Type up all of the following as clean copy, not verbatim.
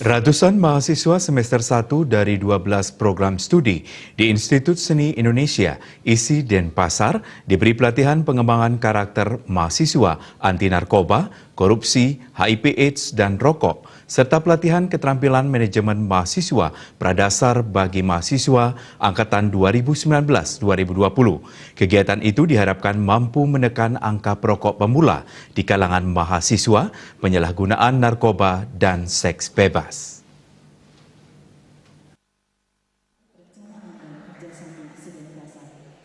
Ratusan mahasiswa semester 1 dari 12 program studi di Institut Seni Indonesia, ISI Denpasar, diberi pelatihan pengembangan karakter mahasiswa anti narkoba, korupsi, HIV/AIDS, dan rokok, serta pelatihan keterampilan manajemen mahasiswa pradasar bagi mahasiswa angkatan 2019-2020. Kegiatan itu diharapkan mampu menekan angka perokok pemula di kalangan mahasiswa, penyalahgunaan narkoba, dan seks bebas.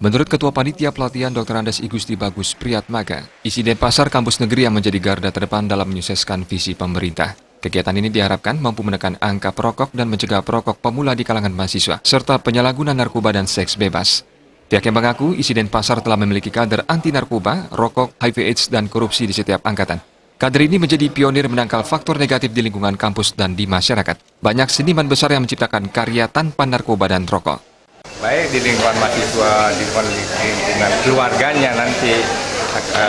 Menurut Ketua Panitia Pelatihan Dr. Andes Igusti Bagus Priyatmaga, ISI Denpasar kampus negeri yang menjadi garda terdepan dalam menyukseskan visi pemerintah. Kegiatan ini diharapkan mampu menekan angka perokok dan mencegah perokok pemula di kalangan mahasiswa, serta penyalahgunaan narkoba dan seks bebas. Pihaknya mengaku ISI Denpasar telah memiliki kader anti narkoba, rokok, HIV/AIDS, dan korupsi di setiap angkatan. Kader ini menjadi pionir menangkal faktor negatif di lingkungan kampus dan di masyarakat. Banyak seniman besar yang menciptakan karya tanpa narkoba dan rokok. Baik di lingkungan mahasiswa, di lingkungan keluarganya nanti,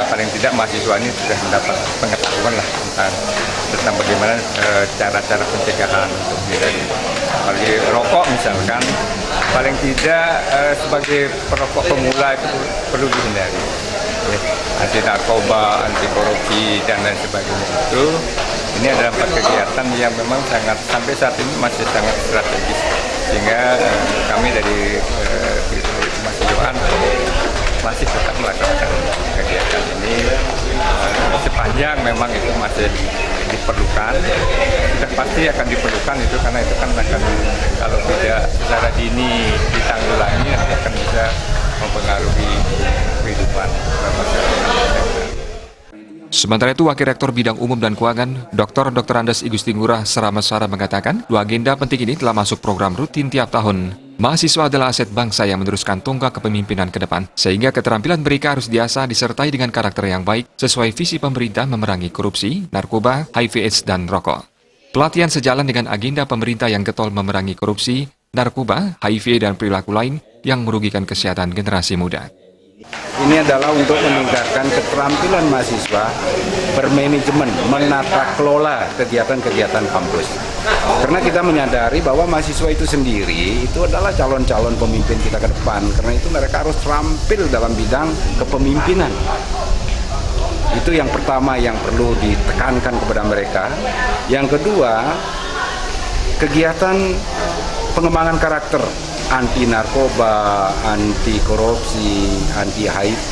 paling tidak mahasiswa ini sudah mendapat pengetahuan lah tentang bagaimana cara-cara pencegahan untuk dihindari. Apalagi rokok misalkan, paling tidak sebagai perokok pemula itu perlu dihindari. Anti narkoba, anti korupsi, dan lain sebagainya itu, ini adalah 4 kegiatan yang memang sampai saat ini masih sangat strategis. Sehingga kami dari mahasiswaan masih tetap melaksanakan kegiatan ini sepanjang memang itu masih diperlukan. Sudah pasti akan diperlukan itu, karena itu kan akan, kalau tidak secara dini ditanggulangi, nanti akan bisa mempengaruhi kehidupan masyarakat. Sementara itu, Wakil Rektor Bidang Umum dan Keuangan, Dr. Andes Igusti Ngurah Seramasara mengatakan, dua agenda penting ini telah masuk program rutin tiap tahun. Mahasiswa adalah aset bangsa yang meneruskan tonggak kepemimpinan ke depan, sehingga keterampilan mereka harus diasah disertai dengan karakter yang baik sesuai visi pemerintah memerangi korupsi, narkoba, HIV/AIDS, dan rokok. Pelatihan sejalan dengan agenda pemerintah yang getol memerangi korupsi, narkoba, HIV, dan perilaku lain yang merugikan kesehatan generasi muda. Ini adalah untuk meningkatkan keterampilan mahasiswa bermanajemen, menata kelola kegiatan-kegiatan kampus. Karena kita menyadari bahwa mahasiswa itu sendiri itu adalah calon-calon pemimpin kita ke depan. Karena itu mereka harus terampil dalam bidang kepemimpinan. Itu yang pertama yang perlu ditekankan kepada mereka. Yang kedua, kegiatan pengembangan karakter anti narkoba, anti korupsi, anti HIV,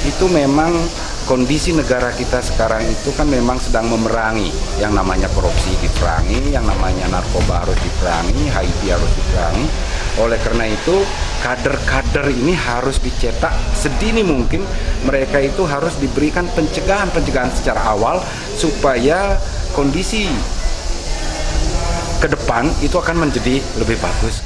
itu memang kondisi negara kita sekarang itu kan memang sedang memerangi. Yang namanya korupsi diperangi, yang namanya narkoba harus diperangi, HIV harus diperangi. Oleh karena itu, kader-kader ini harus dicetak sedini mungkin. Mereka itu harus diberikan pencegahan secara awal supaya kondisi ke depan itu akan menjadi lebih bagus.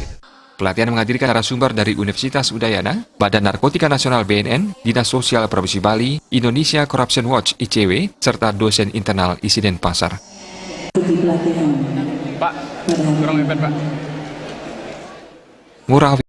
Pelatihan menghadirkan narasumber dari Universitas Udayana, Badan Narkotika Nasional BNN, Dinas Sosial Provinsi Bali, Indonesia Corruption Watch ICW, serta dosen internal ISI Denpasar. Pak, kurang hebat, Pak. Ngurah